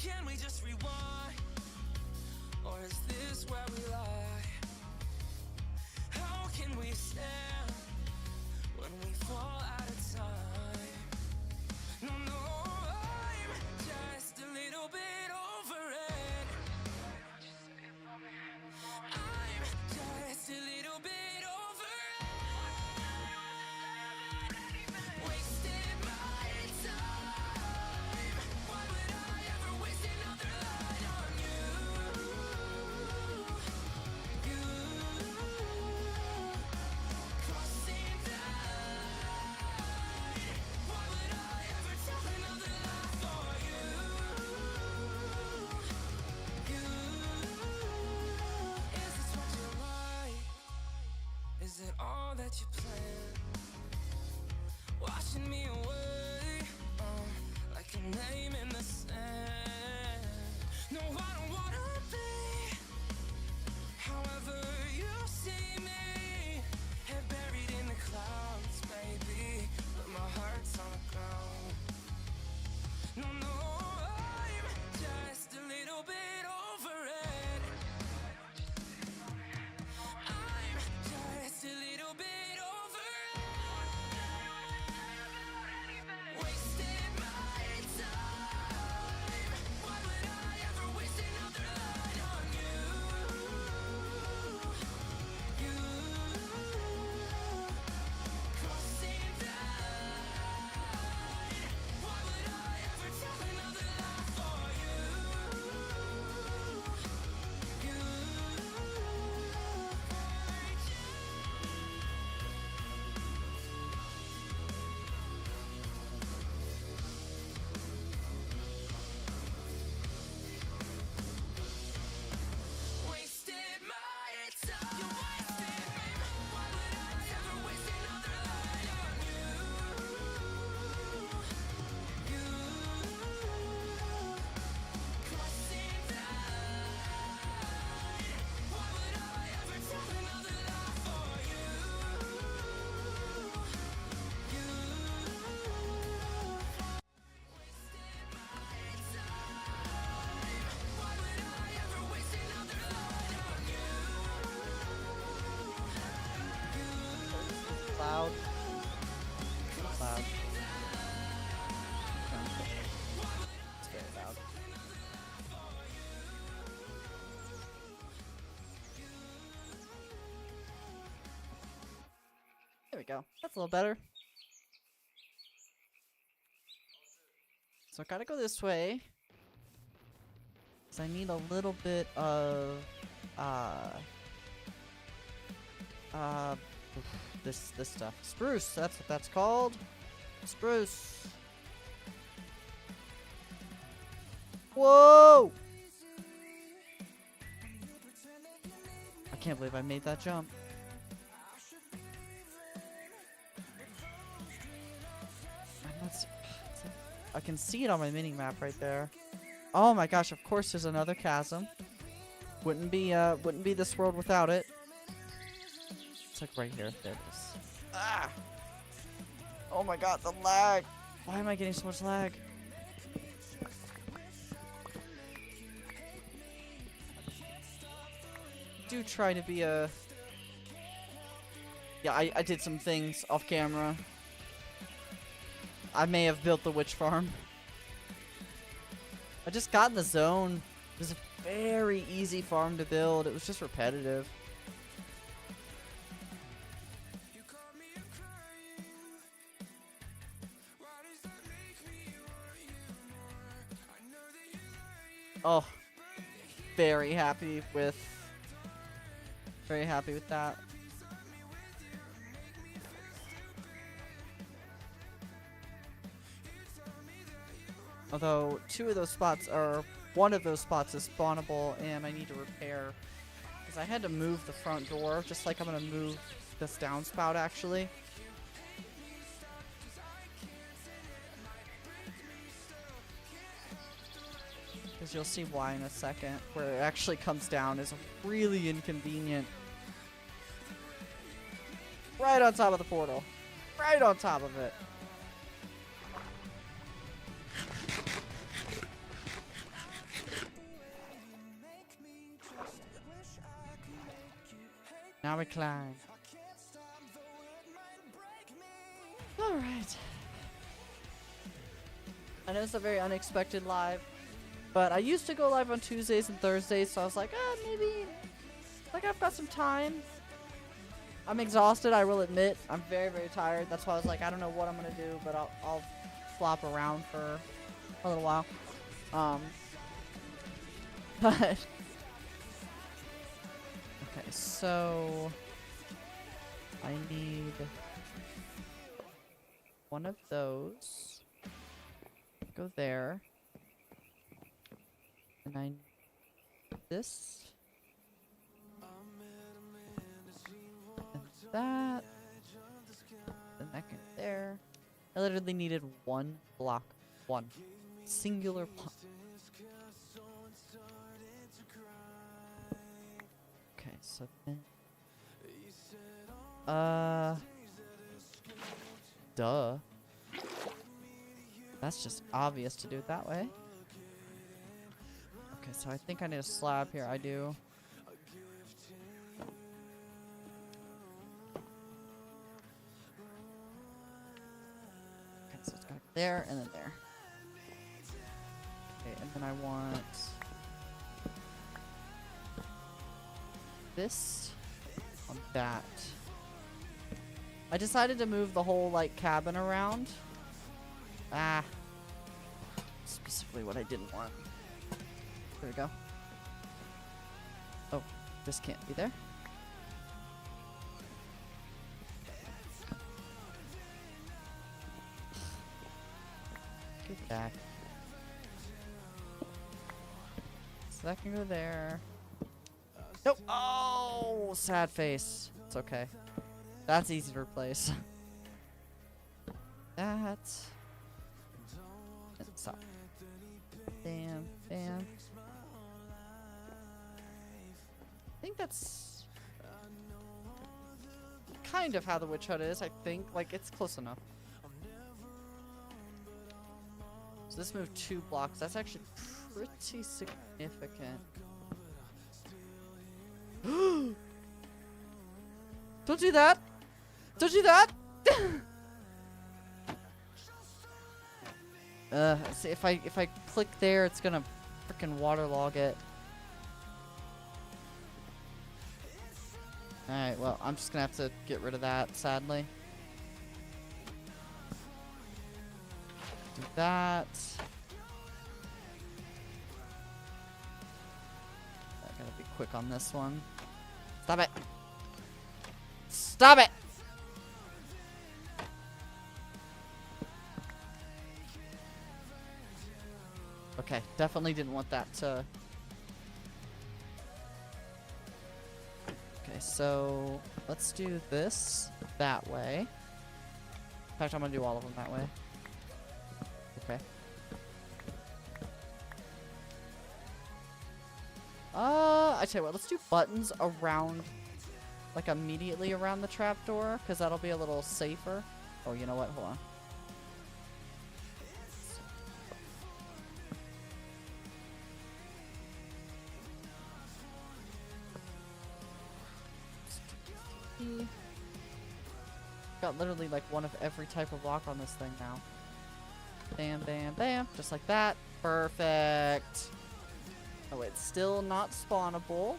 can we just rewind? Or is this where we lie? How can we stand when we fall out of time? No, no, I'm just a little bit over it. I'm just a little bit over it. Wasted my time. Why would I ever waste another light on you? You crossing that. Why would I ever tell another lie for you? You, is this what you like? Is it all that you planned? Washing me away, like a name in the sand. No, I don't wanna be however you see me. Head buried in the clouds, baby, but my heart's on the ground. No, no, I'm just a little bit over it. I'm just a little bit over it. Wasted my time. Why would I ever waste another light on you? You crossing that. Why would I ever tell another lie for you? You wasted my time. You wasted me. Why would I ever waste another light on you? You crossing that. Why would I ever tell another lie for you? You wasted my time. Why would I ever waste another light on you? Loud. Loud. It's very loud. There we go. That's a little better. So I gotta go this way. Cause I need a little bit of this stuff. Spruce, that's what that's called. Spruce. Whoa! I can't believe I made that jump. I can see it on my mini map right there. Oh my gosh, of course there's another chasm. Wouldn't be this world without it. It's like right here. There it is. Ah! Oh my god, the lag! Why am I getting so much lag? Do try to be a... Yeah, I did some things off camera. I may have built the witch farm. I just got in the zone. It was a very easy farm to build. It was just repetitive. Oh, very happy with that. Although one of those spots is spawnable and I need to repair. Because I had to move the front door, just like I'm going to move this downspout actually. Because you'll see why in a second. Where it actually comes down is really inconvenient. Right on top of the portal. Right on top of it. Now we climb. Alright. I know it's a very unexpected live, but I used to go live on Tuesdays and Thursdays, so I was like, maybe, like, I've got some time. I'm exhausted, I will admit. I'm very, very tired. That's why I was like, I don't know what I'm gonna do, but I'll flop around for a little while. But okay, so I need one of those. Go there. And I need this. And that. And that can go there. I literally needed one block. One. Singular block. Okay, so then. Duh. That's just obvious to do it that way. Okay, so I think I need a slab here. I do. Okay, so it's got there and then there. Okay, and then I want this on that. I decided to move the whole, like, cabin around. Ah. Specifically what I didn't want. There we go. Oh, this can't be there. Get back. So that can go there. Nope. Oh, sad face. It's okay. That's easy to replace. That. And stop. Bam, bam. I think that's kind of how the witch hut is, I think. Like, it's close enough. So this moved 2 blocks. That's actually pretty significant. Don't do that! Don't do that! See, if I click there, it's gonna frickin' waterlog it. Alright, well, I'm just gonna have to get rid of that, sadly. Do that. I gotta be quick on this one. Stop it! Stop it! Okay, definitely didn't want that to... Okay, so let's do this that way. In fact, I'm gonna do all of them that way. Okay. I tell you what, let's do buttons around, like, immediately around the trapdoor, because that'll be a little safer. Oh, you know what? Hold on. Got literally like one of every type of lock on this thing now. Bam, bam, bam. Just like that. Perfect. Oh, it's still not spawnable.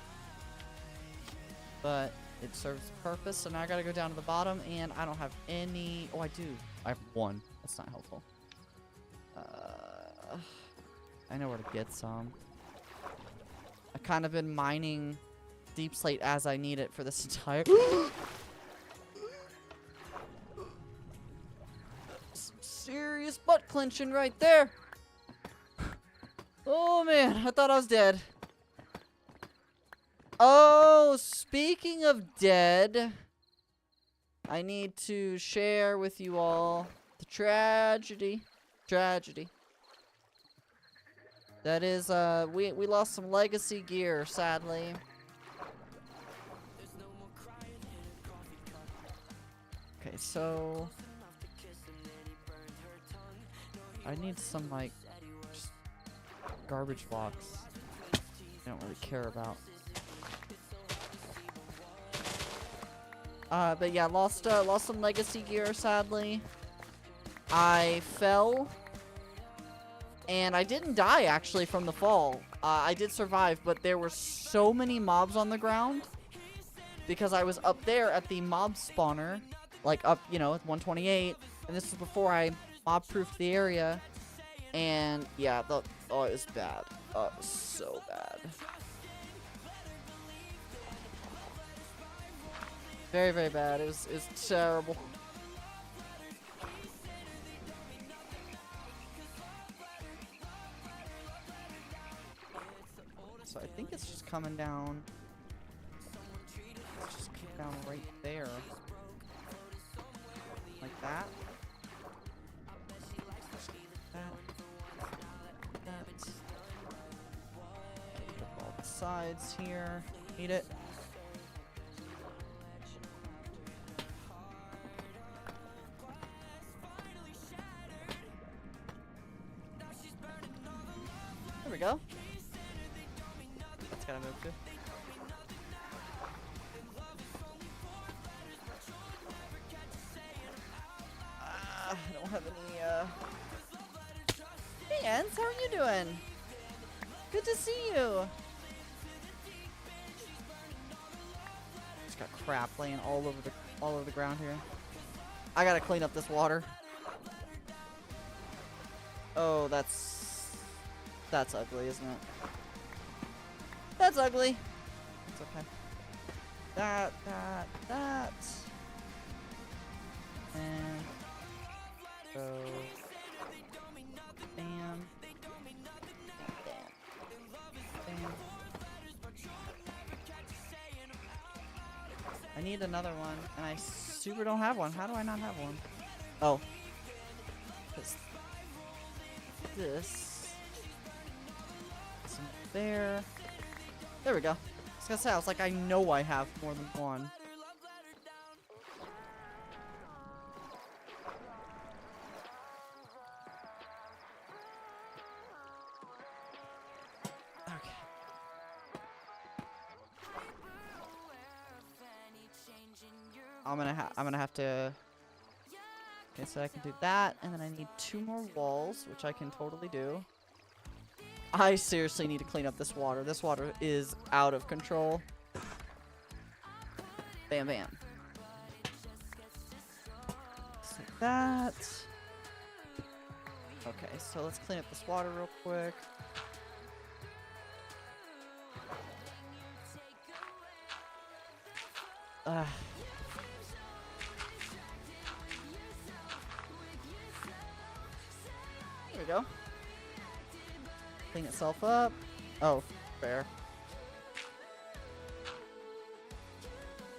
But it serves a purpose. So now I gotta go down to the bottom and I don't have any... Oh, I do. I have 1. That's not helpful. I know where to get some. I've kind of been mining deep slate as I need it for this entire... Some serious butt clenching right there. Oh man, I thought I was dead. Oh, speaking of dead, I need to share with you all the tragedy. That is, we lost some legacy gear, sadly. Okay, so I need some, like, just garbage blocks I don't really care about. But yeah, lost some legacy gear, sadly. I fell. And I didn't die, actually, from the fall. I did survive, but there were so many mobs on the ground. Because I was up there at the mob spawner. Like, up, you know, at 128. And this was before I mob-proofed the area. And, yeah, oh, it was bad. Oh, it was so bad. Very, very bad. It was terrible. So I think it's just coming down. It's just coming down right there. Like that. That. Put all the sides here. Eat it. There we go. That's gotta move too. I don't have any, Hey, Ents, how are you doing? Good to see you. Just got crap laying all over the ground here. I gotta clean up this water. Oh, that's ugly, isn't it? That's ugly. It's okay. That. And go. Bam. Bam. I need another one, and I super don't have one. How do I not have one? Oh. This. Some there. There we go. I was gonna say, I was like, I know I have more than one. Okay. I'm gonna have to. Okay, so I can do that, and then I need 2 more walls, which I can totally do. I seriously need to clean up this water. This water is out of control. Bam, bam. Just like that. Okay, so let's clean up this water real quick. There we go. Clean itself up. Oh, fair.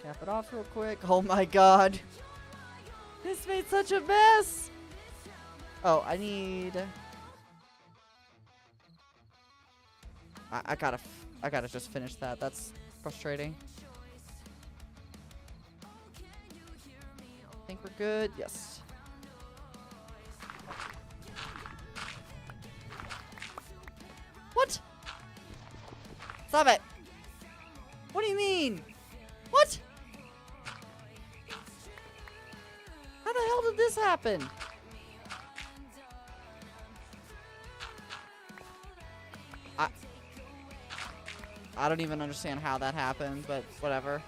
Cap it off real quick. Oh my god. This made such a mess. Oh, I need... I gotta just finish that. That's frustrating. I think we're good. Yes. What? Stop it. What do you mean? What? How the hell did this happen? I don't even understand how that happened, but whatever.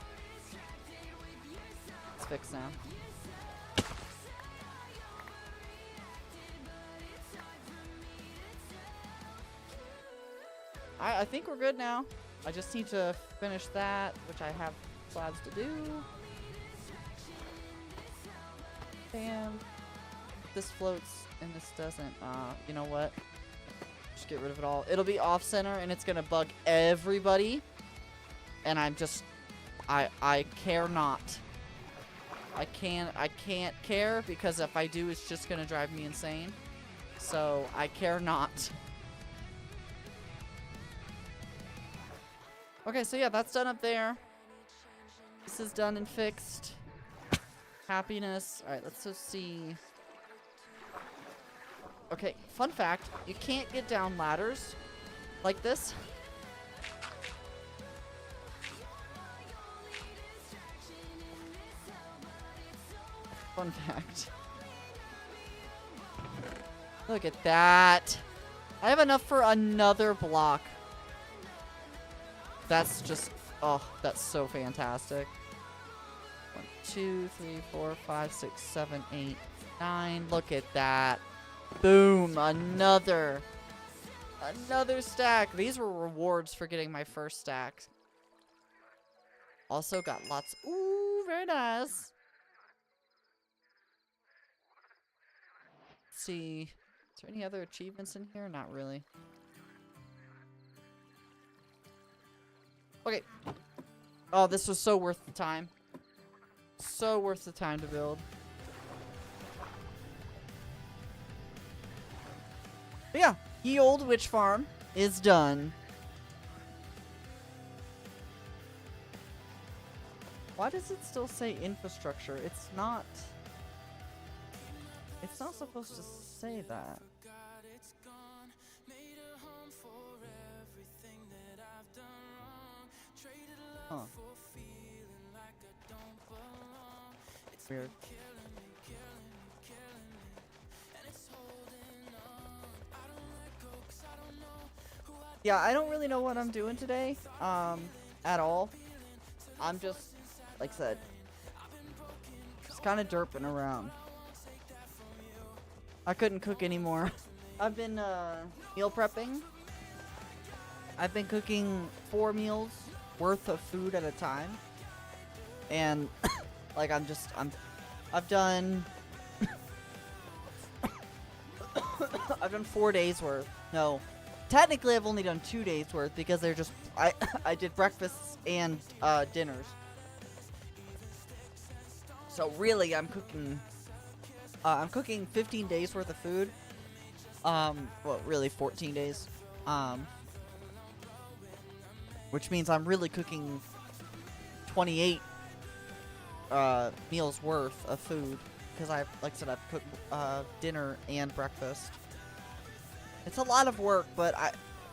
It's fixed now. I think we're good now. I just need to finish that, which I have slabs to do. Bam. This floats and this doesn't. You know what? Just get rid of it all. It'll be off center and it's gonna bug everybody. And I'm just, I care not. I can't care because if I do, it's just gonna drive me insane. So I care not. Okay, so yeah, that's done up there. This is done and fixed. Happiness. Alright, let's just see. Okay, fun fact. You can't get down ladders like this. Fun fact. Look at that. I have enough for another block. That's just, oh, that's so fantastic. 1, 2, 3, 4, 5, 6, 7, 8, 9. Look at that. Boom. Another stack. These were rewards for getting my first stack. Also got lots. Ooh, very nice. Let's see. Is there any other achievements in here? Not really. Okay. Oh, this was so worth the time. So worth the time to build. But yeah, Ye Old Witch Farm is done. Why does it still say infrastructure? It's not supposed to say that. Huh. Weird. Yeah, I don't really know what I'm doing today, at all. I'm just, like I said, just kind of derping around. I couldn't cook anymore. I've been, meal prepping. I've been cooking 4 meals worth of food at a time. And, like, I've done... I've done 4 days worth. No. Technically, I've only done 2 days worth because they're just... I did breakfasts and, dinners. So, really, I'm cooking 15 days worth of food. Well, really 14 days. Which means I'm really cooking 28 meals worth of food because like I said, I've cooked dinner and breakfast. It's a lot of work, but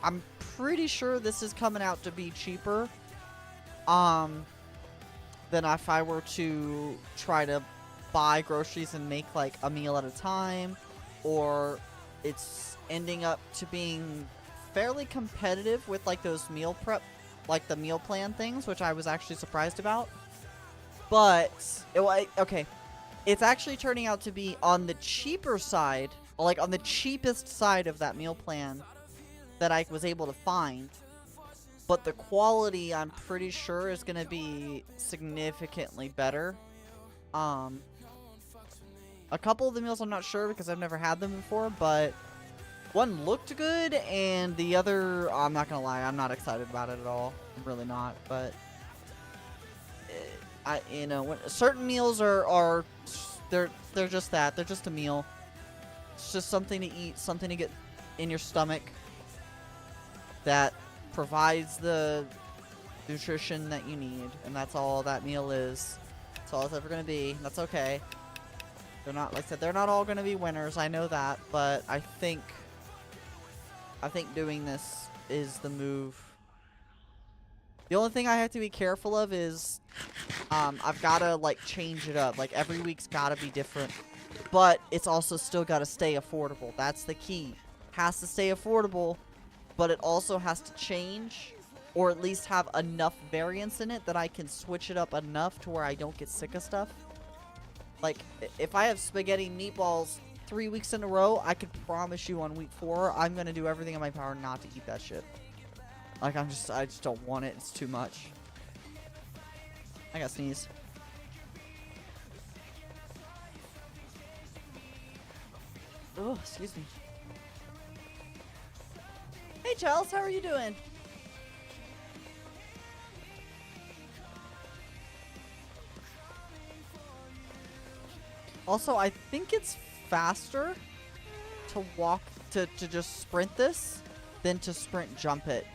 I'm pretty sure this is coming out to be cheaper than if I were to try to buy groceries and make like a meal at a time, or it's ending up to being fairly competitive with like those meal prep, like the meal plan things, which I was actually surprised about. But okay, it's actually turning out to be on the cheaper side, like on the cheapest side of that meal plan that I was able to find. But the quality, I'm pretty sure, is going to be significantly better. A couple of the meals I'm not sure because I've never had them before, but one looked good, and the other, I'm not gonna lie, I'm not excited about it at all. I'm really not, but when certain meals are they're just that. They're just a meal. It's just something to eat, something to get in your stomach that provides the nutrition that you need, and that's all that meal is. That's all it's ever gonna be. That's okay. They're not, like I said, they're not all gonna be winners. I know that, but I think doing this is the move. The only thing I have to be careful of is, I've gotta like change it up. Like every week's gotta be different, but it's also still gotta stay affordable. That's the key. Has to stay affordable, but it also has to change, or at least have enough variance in it that I can switch it up enough to where I don't get sick of stuff. Like, if I have spaghetti and meatballs 3 weeks in a row, I could promise you on week 4, I'm gonna do everything in my power not to eat that shit. Like, I just don't want it. It's too much. I gotta sneeze. Oh, excuse me. Hey, Charles, how are you doing? Also, I think it's faster to walk, to just sprint this than to sprint jump it.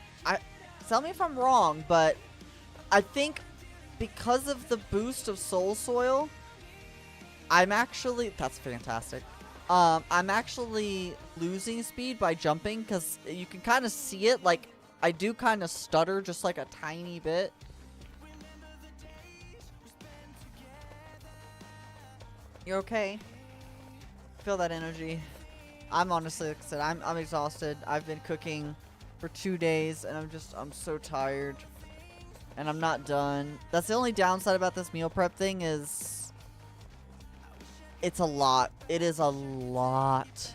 Tell me if I'm wrong, but I think because of the boost of Soul Soil, that's fantastic. I'm actually losing speed by jumping because you can kind of see it. Like, I do kind of stutter just like a tiny bit. You're okay. Feel that energy. I'm honestly, like I said, I'm exhausted. I've been cooking for 2 days, and I'm so tired. And I'm not done. That's the only downside about this meal prep thing is it's a lot. It is a lot.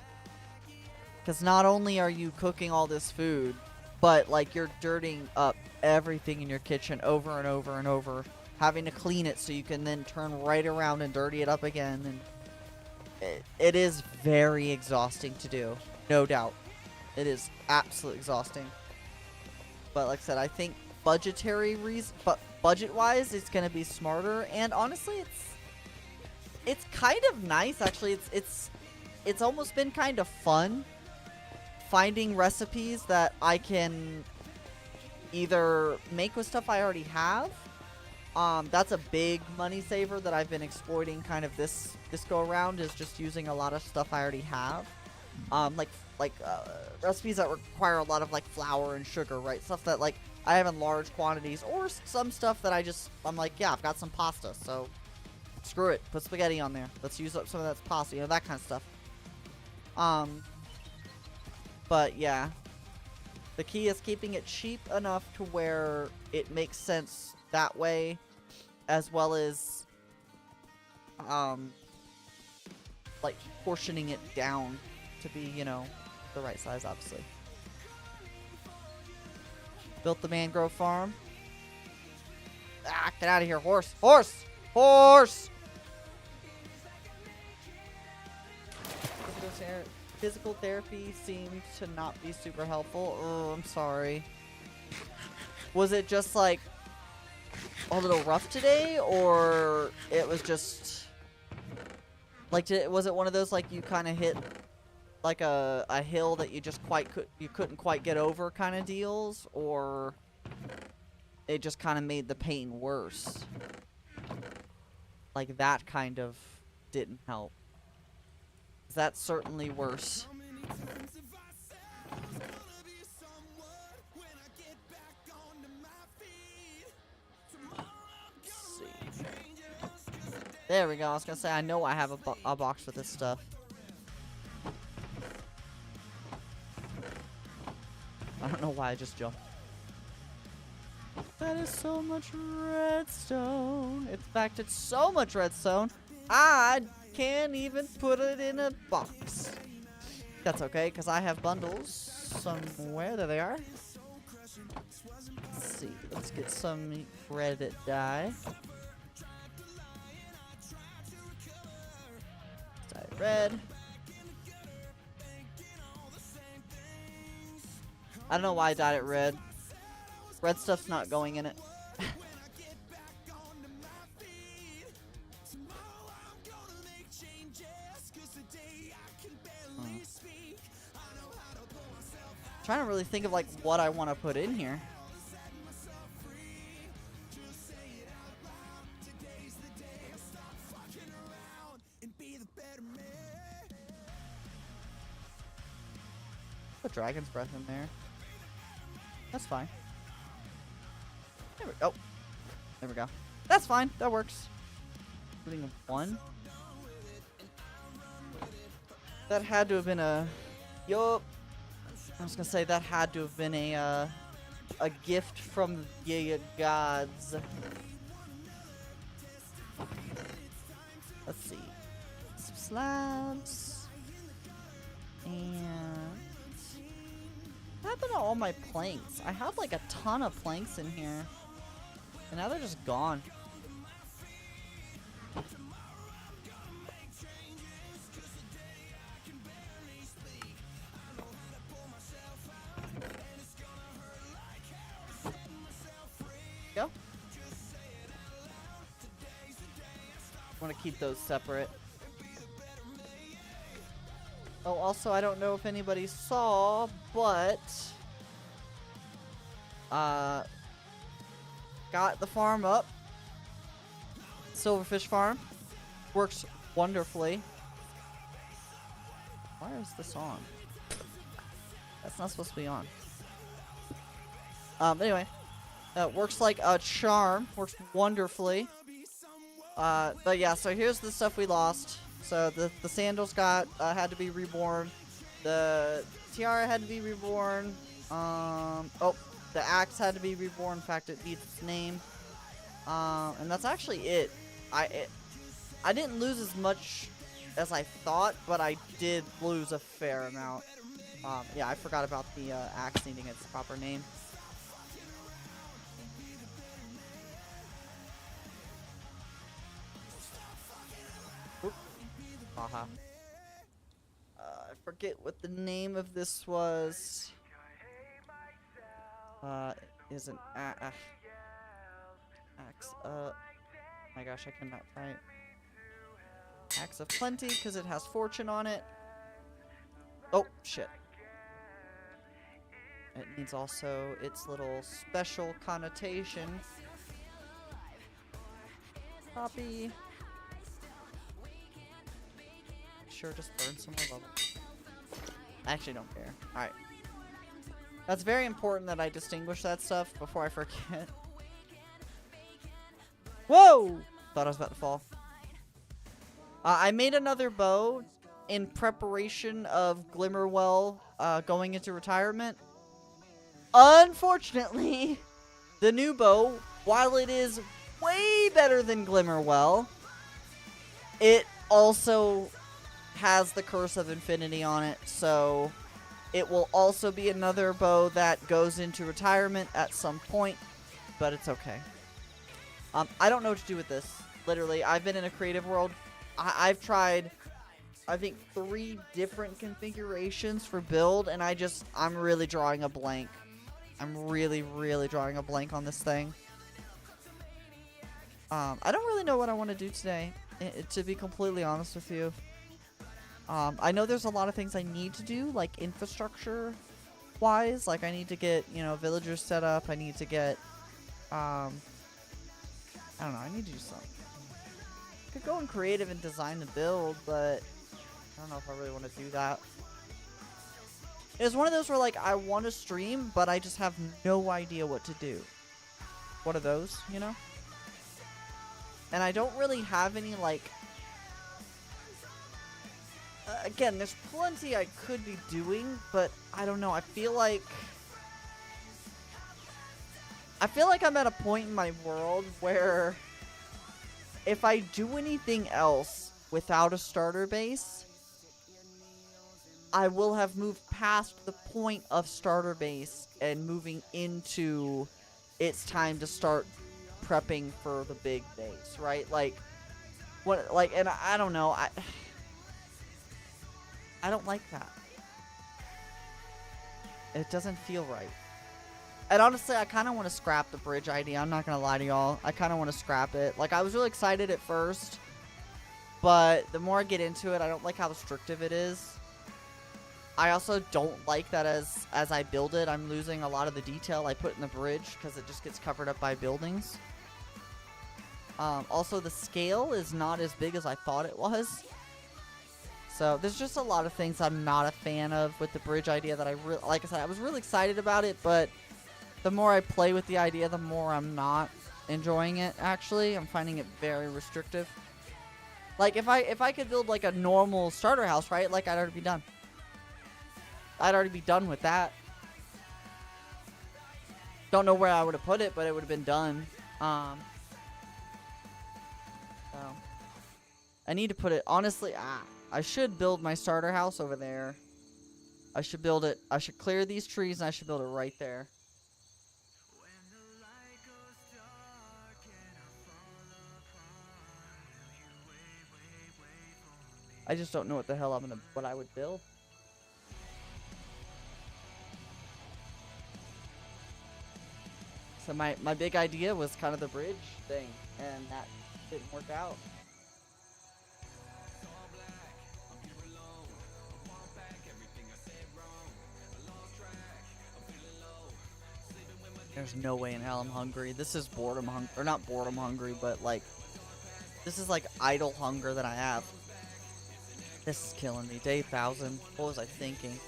Because not only are you cooking all this food, but like you're dirtying up everything in your kitchen over and over and over, having to clean it so you can then turn right around and dirty it up again. And it is very exhausting to do, no doubt. It is absolutely exhausting. But like I said, I think budget-wise, it's gonna be smarter. And honestly, it's kind of nice actually. It's almost been kind of fun finding recipes that I can either make with stuff I already have. That's a big money saver that I've been exploiting kind of this go around, is just using a lot of stuff I already have. Like recipes that require a lot of like flour and sugar, right? Stuff that like I have in large quantities, or some stuff that I'm like, yeah, I've got some pasta, so screw it, put spaghetti on there. Let's use up some of that pasta, you know, that kind of stuff. But yeah, the key is keeping it cheap enough to where it makes sense that way, as well as like portioning it down to be, you know, the right size, obviously. Built the mangrove farm. Ah, get out of here, horse! Horse! Horse! Physical therapy seemed to not be super helpful. Oh, I'm sorry. Was it just like a little rough today, or it was just like, was it one of those like you kind of hit like a hill that you just couldn't quite get over kind of deals, or it just kind of made the pain worse? Like that kind of didn't help. That's certainly worse. Let's see. There we go. I was gonna say, I know I have a box with this stuff. I don't know why I just jumped. That is so much redstone. In fact, it's so much redstone, I can't even put it in a box. That's okay, because I have bundles somewhere. There they are. Let's see. Let's get some red dye. Dye red. I don't know why I dyed it red. Red stuff's not going in it. Trying to really think of like what I want to put in here. Put dragon's breath in there. That's fine. There we go. There we go. That's fine. That works. Putting a 1. That had to have been a. Yup. I was gonna say that had to have been a gift from the gods. Let's see. Some slabs. And what happened to all my planks? I had like a ton of planks in here, and now they're just gone. Go. Want to keep those separate. Oh, also, I don't know if anybody saw, but got the farm up. Silverfish farm works wonderfully. Why is this on? That's not supposed to be on. Anyway, works like a charm. Works wonderfully. But yeah, so here's the stuff we lost. So the sandals had to be reborn. The tiara had to be reborn. Oh, the axe had to be reborn. In fact, it needs its name. And that's actually it. I didn't lose as much as I thought, but I did lose a fair amount. Yeah, I forgot about the axe needing its proper name. Oop. Haha. I forget what the name of this was. Is an axe. My gosh, I cannot type. Axe of Plenty, because it has fortune on it. Oh, shit. It needs also its little special connotation. Copy. Sure, just burn some more level. I actually don't care. Alright. That's very important that I distinguish that stuff before I forget. Whoa! Thought I was about to fall. I made another bow in preparation of Glimmerwell going into retirement. Unfortunately, the new bow, while it is way better than Glimmerwell, it also has the Curse of Infinity on it, so it will also be another bow that goes into retirement at some point, but it's okay. I don't know what to do with this. Literally, I've been in a creative world. I've tried, I think, 3 different configurations for build, and I'm really drawing a blank. I'm really, really drawing a blank on this thing. I don't really know what I want to do today, to be completely honest with you. I know there's a lot of things I need to do, like infrastructure-wise. Like, I need to get, villagers set up. I need to get, I don't know, I need to do something. I could go in creative and design the build, but I don't know if I really want to do that. It's one of those where, like, I want to stream, but I just have no idea what to do. What are those, And I don't really have any, like... again, there's plenty I could be doing, but I don't know. I feel like I'm at a point in my world where if I do anything else without a starter base, I will have moved past the point of starter base and moving into it's time to start prepping for the big base, right? Like, and I don't know, I don't like that. It doesn't feel right. And honestly, I kind of want to scrap the bridge idea. I'm not going to lie to y'all. I kind of want to scrap it. Like, I was really excited at first, but the more I get into it, I don't like how restrictive it is. I also don't like that as I build it, I'm losing a lot of the detail I put in the bridge because it just gets covered up by buildings. Also, the scale is not as big as I thought it was. So, there's just a lot of things I'm not a fan of with the bridge idea that like I said, I was really excited about it, but the more I play with the idea, the more I'm not enjoying it, actually. I'm finding it very restrictive. Like, if I could build, like, a normal starter house, right, like, I'd already be done. I'd already be done with that. Don't know where I would have put it, but it would have been done. So, I need to put it, honestly, I should build my starter house over there. I should build it, I should clear these trees, and I should build it right there. I just don't know what the hell what I would build. So my big idea was kind of the bridge thing, and that didn't work out. There's no way in hell I'm hungry. This is boredom hungry, or not boredom hungry, but like, this is like idle hunger that I have. This is killing me. Day 1000. What was I thinking?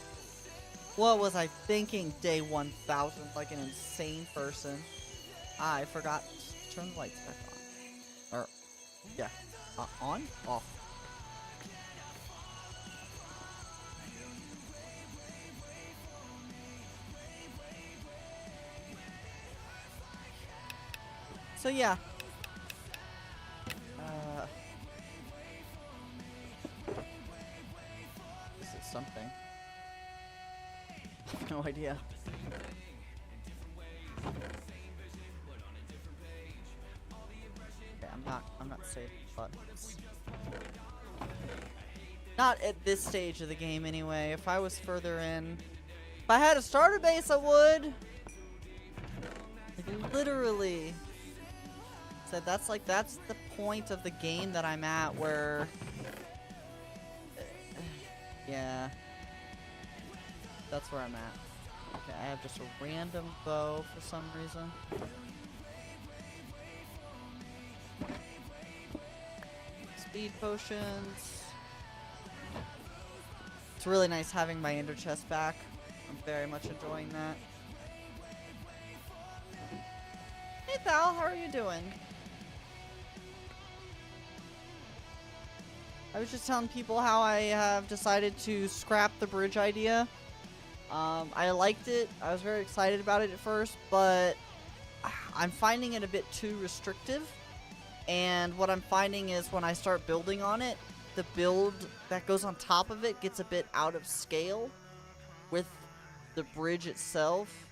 What was I thinking? Day 1000, like an insane person. I forgot to turn the lights back on. Or Yeah. On? Off. So yeah. This is something. I have no idea. Okay, I'm not saving buttons. Not at this stage of the game anyway. If I was further in, if I had a starter base, I would. Like, literally. So that's the point of the game that I'm at where yeah. That's where I'm at. Okay, I have just a random bow for some reason. Speed potions. It's really nice having my ender chest back. I'm very much enjoying that. Hey Thal, how are you doing? I was just telling people how I have decided to scrap the bridge idea. I liked it. I was very excited about it at first, but I'm finding it a bit too restrictive. And what I'm finding is when I start building on it, the build that goes on top of it gets a bit out of scale with the bridge itself,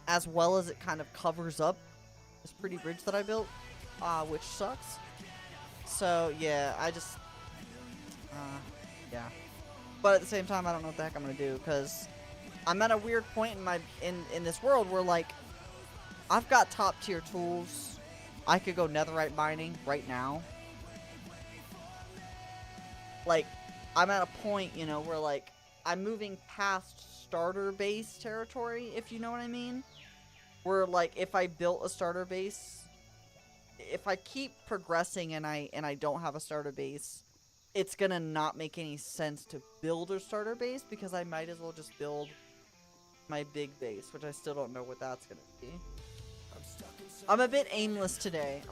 as well as it kind of covers up this pretty bridge that I built, which sucks. So yeah, I just, yeah. But at the same time, I don't know what the heck I'm gonna do, because I'm at a weird point in my in this world where, like, I've got top tier tools. I could go netherite mining right now. Like, I'm at a point, you know, where, like, I'm moving past starter base territory, if you know what I mean. Where, like, if I built a starter base, if I keep progressing and I don't have a starter base, it's gonna not make any sense to build a starter base, because I might as well just build my big base, which I still don't know what that's gonna be. I'm a bit aimless today.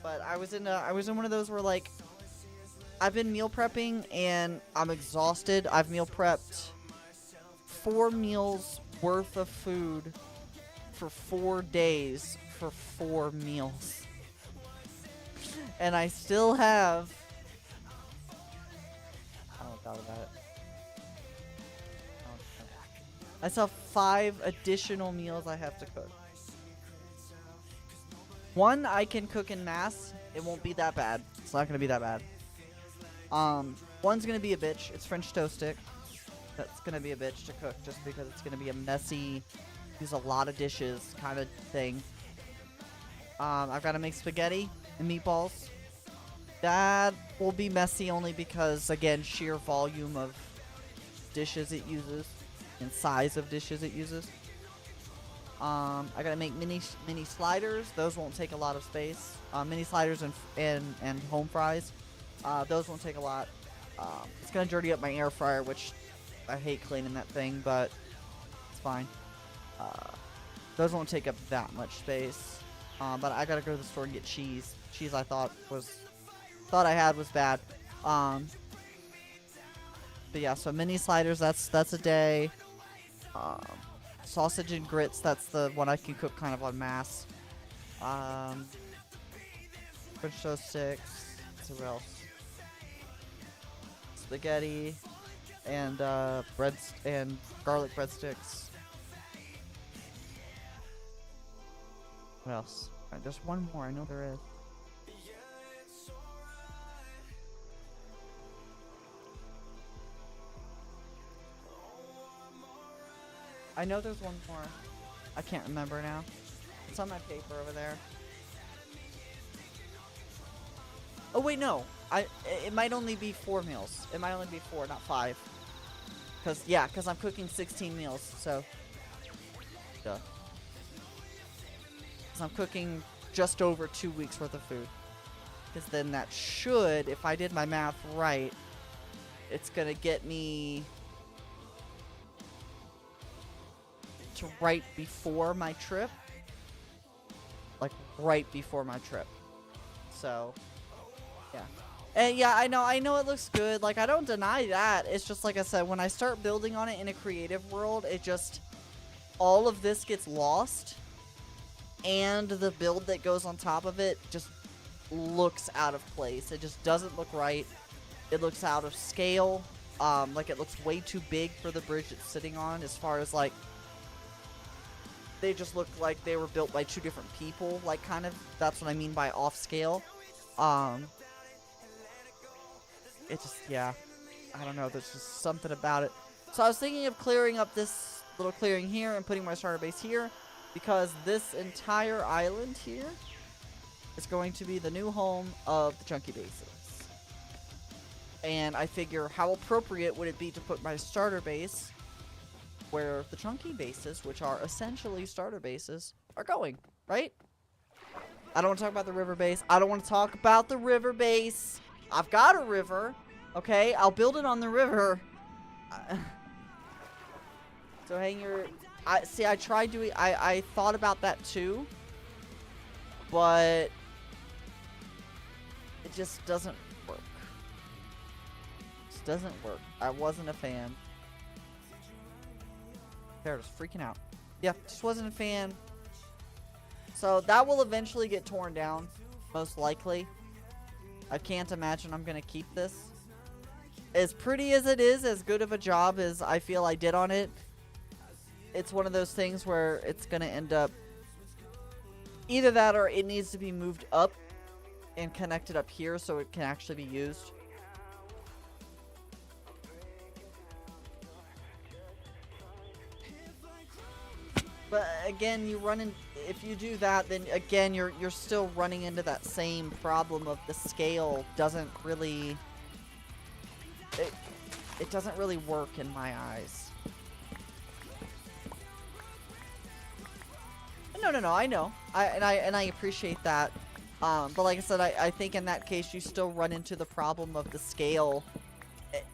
But I was in one of those where, like, I've been meal prepping and I'm exhausted. I've meal prepped 4 meals worth of food for 4 days for 4 meals. And I still have, I don't thought about it. I still have 5 additional meals I have to cook. One I can cook in mass. It won't be that bad. It's not gonna be that bad. One's gonna be a bitch. It's French toast stick. That's gonna be a bitch to cook just because it's gonna be a messy, use a lot of dishes kind of thing. I've got to make spaghetti and meatballs. That will be messy only because, again, sheer volume of dishes it uses and size of dishes it uses. I gotta make mini sliders. Those won't take a lot of space. Mini sliders and home fries. Those won't take a lot. It's gonna dirty up my air fryer, which I hate cleaning that thing, but it's fine. Those won't take up that much space. But I gotta go to the store and get cheese. Cheese I thought I had was bad. But yeah, so mini sliders. That's a day. Sausage and grits, that's the one I can cook kind of on mass. French toast sticks. What else? Spaghetti and breads and garlic breadsticks. What else? Right, there's one more. I know there is. I know there's one more. I can't remember now. It's on my paper over there. Oh wait, no. It might only be 4 meals. It might only be 4, not 5. Cause I'm cooking 16 meals, so. Duh. Cause I'm cooking just over 2 weeks worth of food. Cause then that should, if I did my math right, it's gonna get me to right before my trip. Like, right before my trip. So, Yeah. And yeah, I know it looks good. Like, I don't deny that. It's just, like I said, when I start building on it in a creative world, it just, all of this gets lost. And the build that goes on top of it just looks out of place. It just doesn't look right. It looks out of scale. Like, it looks way too big for the bridge it's sitting on, as far as, like, they just look like they were built by two different people, like, kind of. That's what I mean by off scale. It just, yeah, I don't know, there's just something about it. So I was thinking of clearing up this little clearing here and putting my starter base here, because this entire island here is going to be the new home of the chunky bases. And I figure, how appropriate would it be to put my starter base where the chunky bases, which are essentially starter bases, are going, right? I don't want to talk about the river base. I don't want to talk about the river base. I've got a river, okay? I'll build it on the river. So hang your... I tried doing... I thought about that too. But... it just doesn't work. It just doesn't work. I wasn't a fan. They're just freaking out. Yeah, just wasn't a fan. So that will eventually get torn down. Most likely. I can't imagine I'm going to keep this. As pretty as it is, as good of a job as I feel I did on it, it's one of those things where it's going to end up either that or it needs to be moved up and connected up here so it can actually be used. But again, you run in, if you do that, then again you're still running into that same problem of the scale doesn't really it doesn't really work in my eyes. No, I know. I appreciate that. But like I said, I think in that case you still run into the problem of the scale.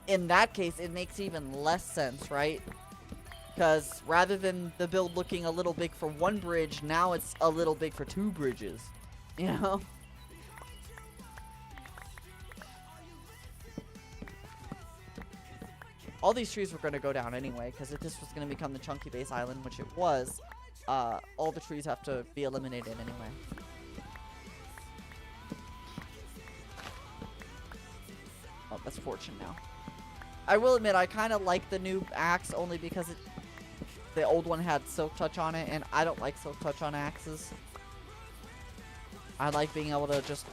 In that case, it makes even less sense, right? Because rather than the build looking a little big for one bridge, now it's a little big for two bridges. You know? All these trees were going to go down anyway, because if this was going to become the chunky base island, which it was, all the trees have to be eliminated anyway. Oh, that's fortune now. I will admit, I kind of like the new axe only because the old one had silk touch on it, and I don't like silk touch on axes. I like being able to just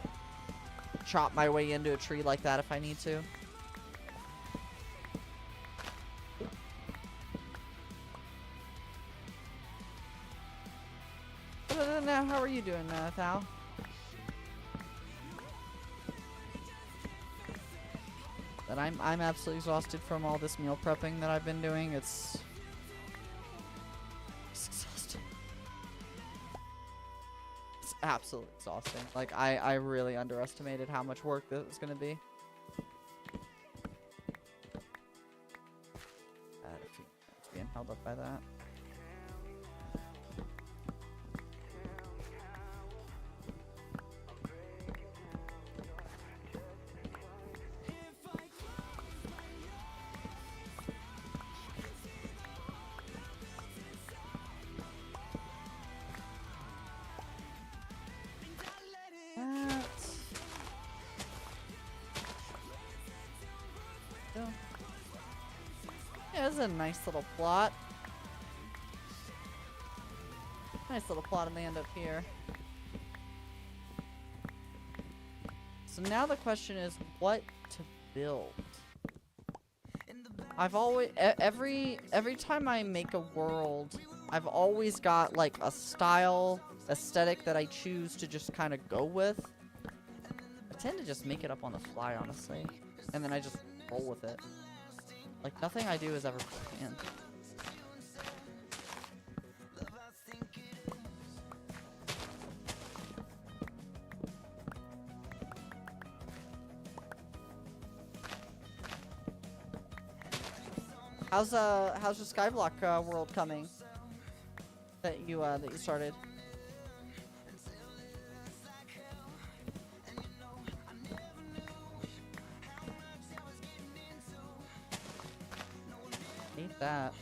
chop my way into a tree like that if I need to. Now, how are you doing, Thal? But I'm absolutely exhausted from all this meal prepping that I've been doing. It's exhausting. It's absolutely exhausting. Like, I really underestimated how much work this was gonna be. It's being held up by that. Yeah, this is a nice little plot. Nice little plot of land up here. So now the question is what to build. I've always every time I make a world, I've always got like a style aesthetic that I choose to just kind of go with. I tend to just make it up on the fly, honestly, and then I just roll with it. Like, nothing I do is ever planned. How's your Skyblock world coming? That you started? that.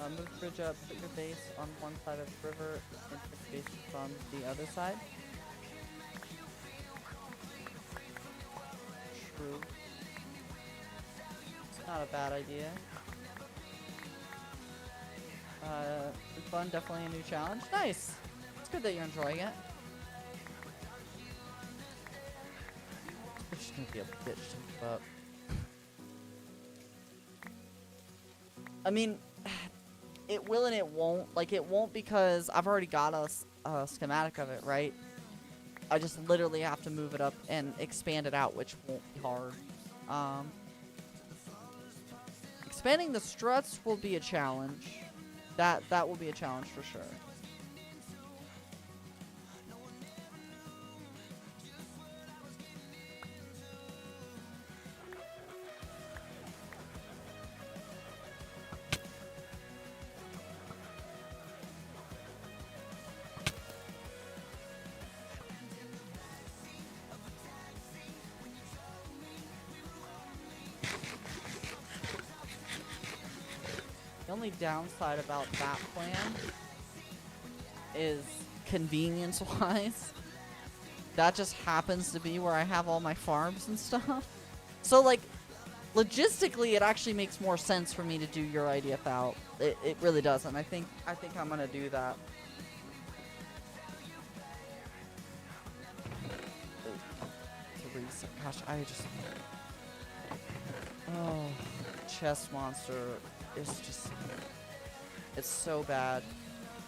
Move the bridge up, put your base on one side of the river, and put your base on the other side. True. It's not a bad idea. It's fun, definitely a new challenge. Nice! It's good that you're enjoying it. It's just gonna be a bitch to keep up. I mean, it will and it won't. Like, it won't because I've already got a schematic of it, right? I just literally have to move it up and expand it out, which won't be hard. Expanding the struts will be a challenge. That will be a challenge for sure. The only downside about that plan is convenience-wise. That just happens to be where I have all my farms and stuff. So, like, logistically, it actually makes more sense for me to do your IDF out. It really does, and I think I'm gonna do that. Teresa, gosh, I just... Oh, chest monster is just... It's so bad.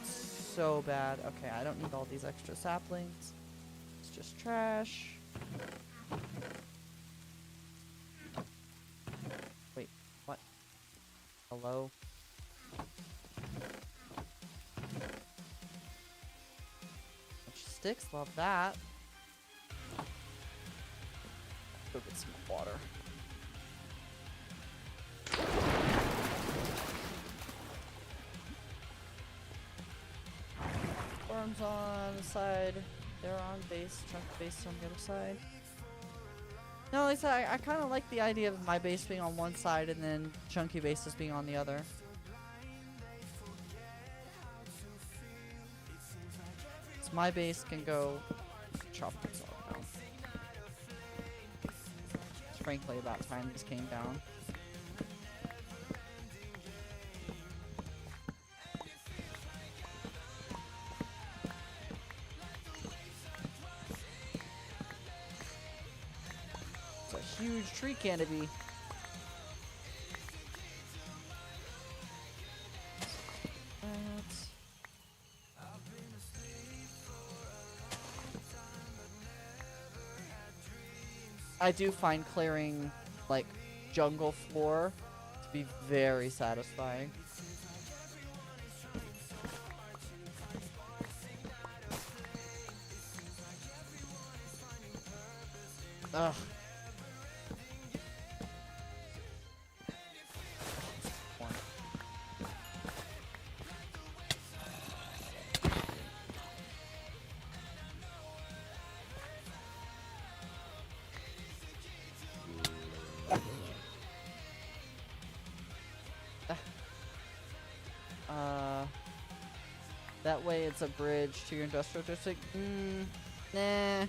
So bad. Okay, I don't need all these extra saplings. It's just trash. Wait, what? Hello? Sticks, love that. Go get some water. Farms on the side. They're on base. Chunk base on the other side. No, like I said, I kind of like the idea of my base being on one side and then chunky bases being on the other. So my base can go chop this all down. It's frankly about time this came down. Huge tree canopy. I do find clearing, like, jungle floor to be very satisfying. Ugh. That way it's a bridge to your industrial district. Nah.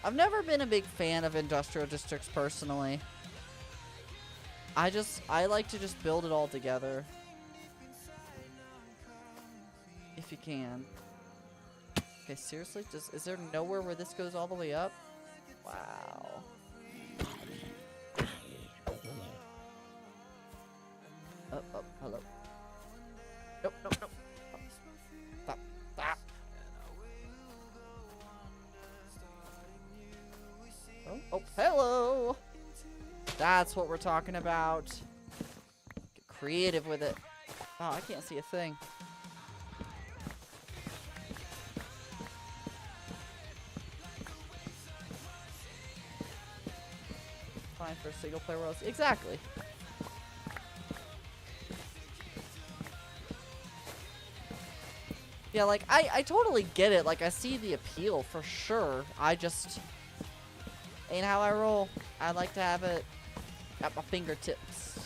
I've never been a big fan of industrial districts personally. I like to just build it all together. If you can. Okay, seriously? Is there nowhere where this goes all the way up? Wow. Oh, hello. Nope. Stop. Oh, hello! That's what we're talking about. Get creative with it. Oh, I can't see a thing. fine for single player worlds. Exactly. Yeah, like, I totally get it. Like, I see the appeal for sure. I just ain't how I roll. I like to have it at my fingertips.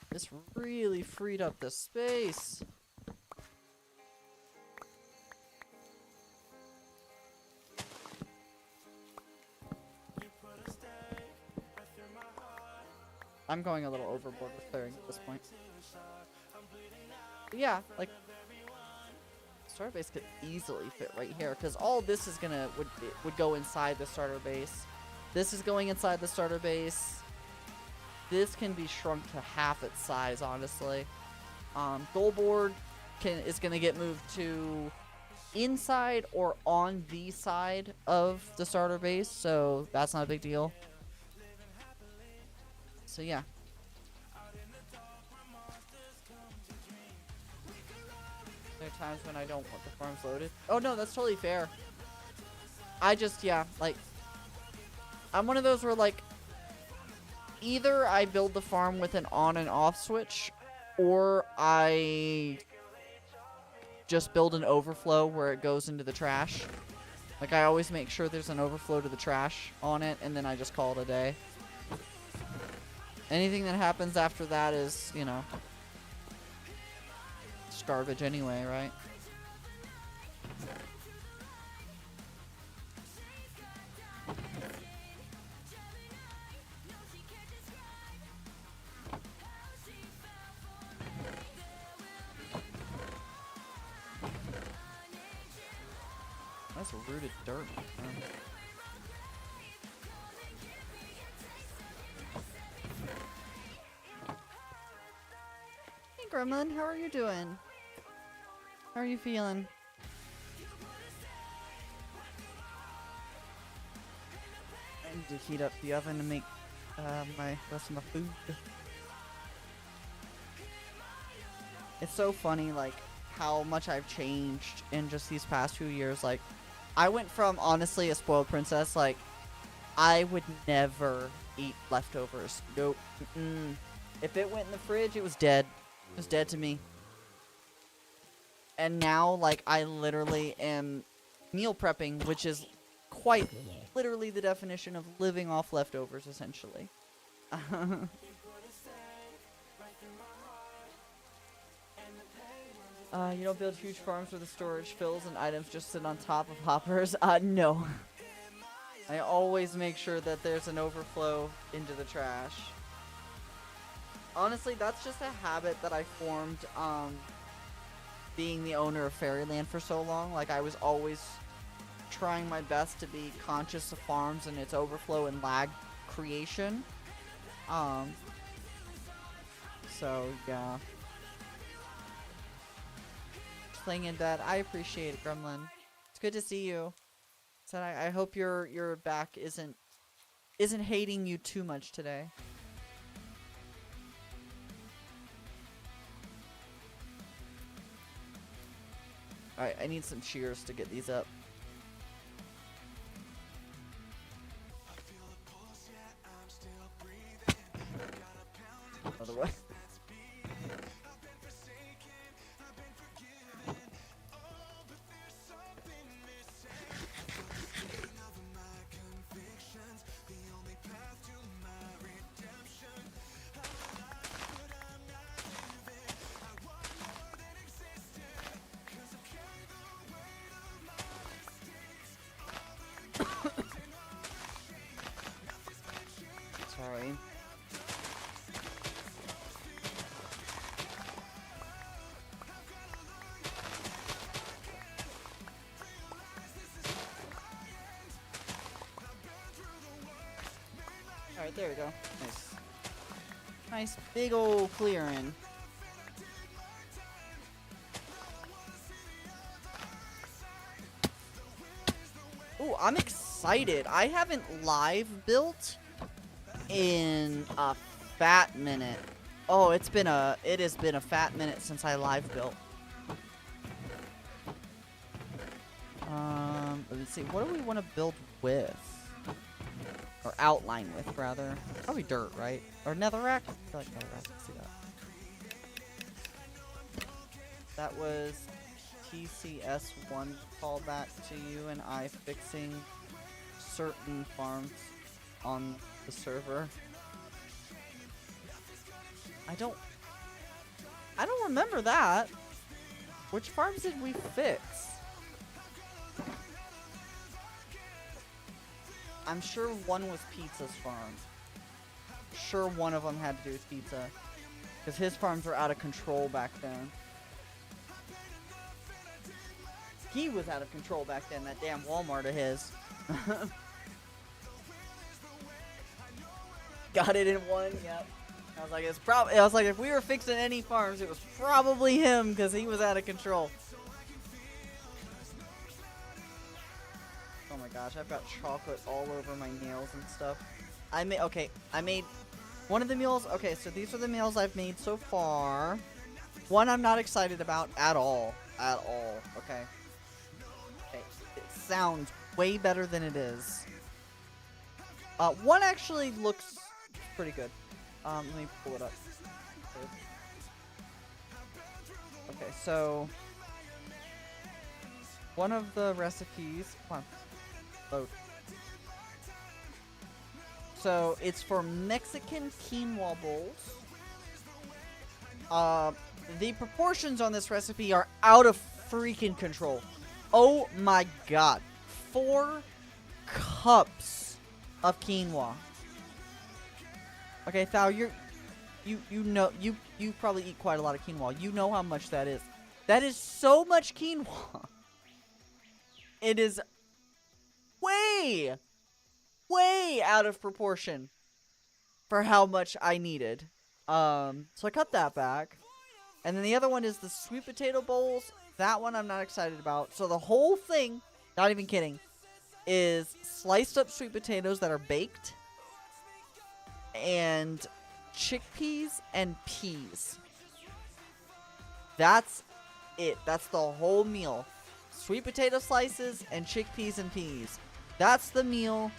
This really freed up the space. I'm going a little overboard with clearing at this point. But yeah, like, starter base could easily fit right here because all this is gonna would go inside the starter base. This is going inside the starter base. This can be shrunk to half its size, honestly. Goal board is gonna get moved to inside or on the side of the starter base, so that's not a big deal. So yeah. There are times when I don't want the farms loaded. Oh no, that's totally fair. I just, yeah, like, I'm one of those where, like, either I build the farm with an on and off switch, or I just build an overflow where it goes into the trash. Like, I always make sure there's an overflow to the trash on it, and then I just call it a day. Anything that happens after that is, you know, it's garbage anyway, right? That's rooted dirt. Hey Gremlin, how are you doing? How are you feeling? I need to heat up the oven to make my rest of my food. It's so funny, like, how much I've changed in just these past few years. Like, I went from, honestly, a spoiled princess. Like, I would never eat leftovers. Nope. If it went in the fridge, it was dead. It was dead to me. And now, like, I literally am meal prepping, which is quite literally the definition of living off leftovers, essentially. You don't build huge farms where the storage fills and items just sit on top of hoppers? No. I always make sure that there's an overflow into the trash. Honestly, that's just a habit that I formed, being the owner of Fairyland for so long. Like, I was always trying my best to be conscious of farms and its overflow and lag creation. So, yeah. Playing in bed. I appreciate it, Gremlin. It's good to see you. So I hope your back isn't hating you too much today. Alright, I need some cheers to get these up. Otherwise. Sorry. Alright, there we go. Nice. Nice big ol' clearing. Ooh, I'm excited. I haven't live built in a fat minute. Oh, it has been a fat minute since I live built. Let's see. What do we want to build with? Or outline with, rather. Probably dirt, right? Or netherrack? I feel like netherrack. Let's see that. That was TCS1 callback to you and I fixing certain farms on the server. I don't remember that. Which farms did we fix? I'm sure one was Pizza's farm. Sure one of them had to do with Pizza. Because his farms were out of control back then. He was out of control back then, that damn Walmart of his. Got it in one, yep. I was like, if we were fixing any farms, it was probably him, because he was out of control. Oh my gosh, I've got chocolate all over my nails and stuff. I made one of the meals. Okay, so these are the meals I've made so far. One I'm not excited about at all. Okay. It sounds way better than it is. One actually looks pretty good. Let me pull it up. Okay, so one of the recipes. Come on. Load. So it's for Mexican quinoa bowls. The proportions on this recipe are out of freaking control. Oh my god. 4 cups of quinoa. Okay, Thao, you know you probably eat quite a lot of quinoa. You know how much that is. That is so much quinoa. It is way out of proportion for how much I needed. So I cut that back. And then the other one is the sweet potato bowls. That one I'm not excited about. So the whole thing, not even kidding, is sliced up sweet potatoes that are baked and chickpeas and peas. That's it. That's the whole meal. Sweet potato slices and chickpeas and peas. That's the meal.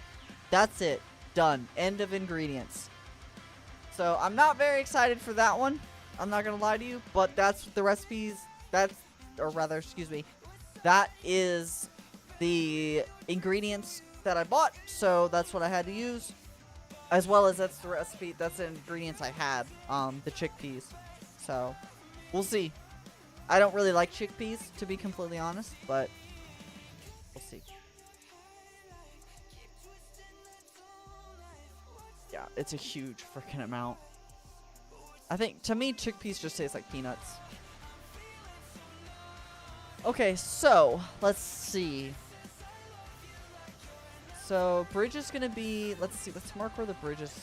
That's it. Done. End of ingredients. So I'm not very excited for that one. I'm not gonna lie to you, but that's the recipes. That is the ingredients that I bought. So that's what I had to use, as well as that's the recipe. That's the ingredients I had. The chickpeas. So we'll see. I don't really like chickpeas, to be completely honest, but we'll see. Yeah, it's a huge freaking amount. I think, to me, chickpeas just taste like peanuts. Okay, so, let's see. So, bridge is gonna be, let's see, let's mark where the bridge is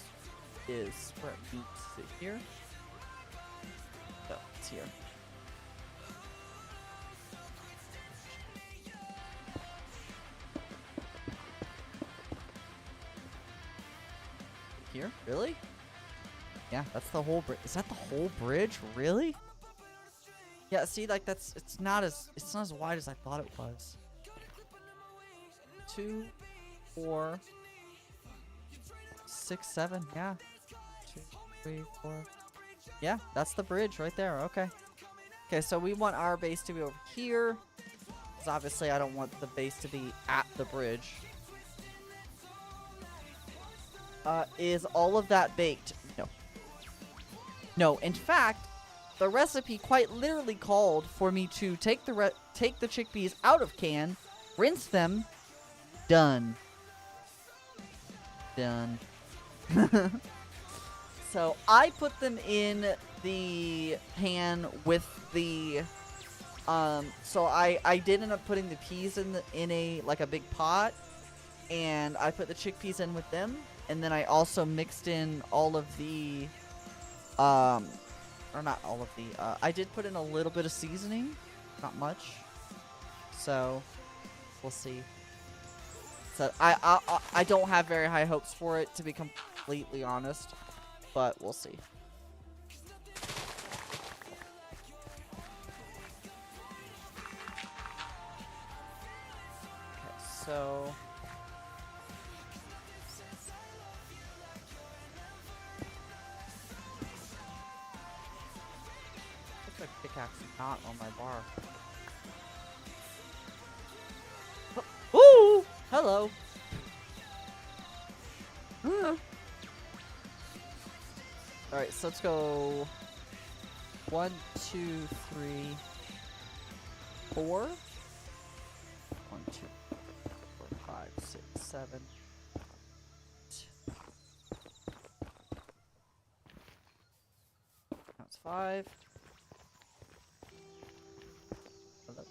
where it meets. Is it here? No, it's here. Here? Really? Yeah, that's the whole bridge. Is that the whole bridge? Really? Yeah, see, like, it's not as wide as I thought it was. 2, 4, 6, 7, yeah. 2, 3, 4. Yeah, that's the bridge right there, okay. Okay, so we want our base to be over here. Because obviously I don't want the base to be at the bridge. Is all of that baked? No. No, in fact, the recipe quite literally called for me to take the chickpeas out of can, rinse them, done. Done. So I put them in the pan with the so I did end up putting the peas in a big pot, and I put the chickpeas in with them, and then I also mixed in all of the or not all of the, I did put in a little bit of seasoning, not much, so we'll see. So I don't have very high hopes for it, to be completely honest, but we'll see. so... Looks like pickaxe is not on my bar. Ooh! Hello! Alright, so let's go... 1, 2, 3, 4. 1, 2, 4, 5, 6, 7. That's 5. 11.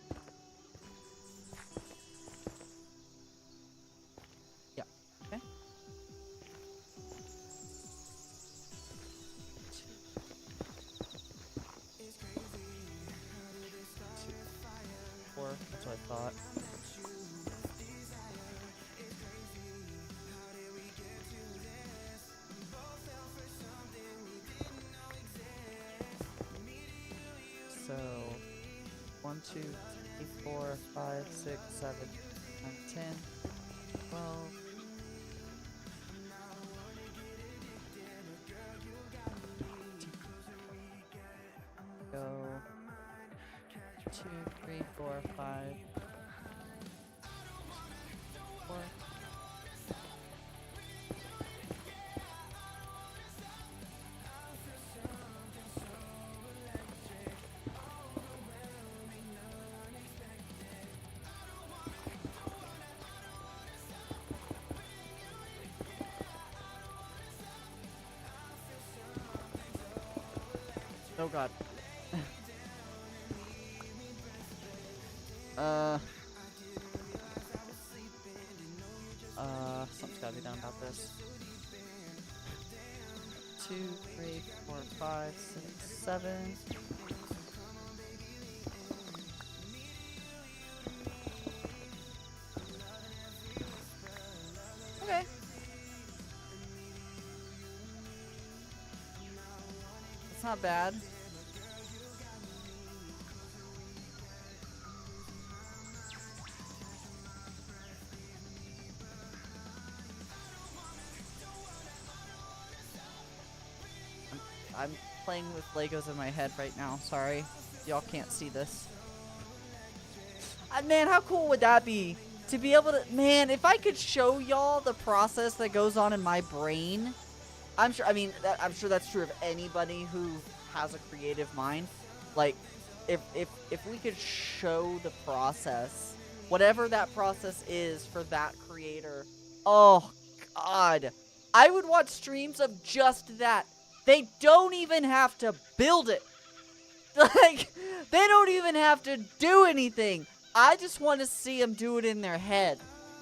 Yeah, okay. 4, that's what I thought. So 1, 2, 3, 4, 5, 6, 7, 9, 10, 12. Go 2, 3, 4, 5, 4. Oh god. Something's gotta be done about this. 2, 3, 4, 5, 6, 7. Okay. It's not bad. I'm playing with Legos in my head right now. Sorry. Y'all can't see this. Man, how cool would that be? To be able to... Man, if I could show y'all the process that goes on in my brain... I'm sure... I mean, I'm sure that's true of anybody who has a creative mind. Like, if we could show the process... Whatever that process is for that creator... Oh, God. I would watch streams of just that. They don't even have to build it. Like, they don't even have to do anything. I just want to see them do it in their head.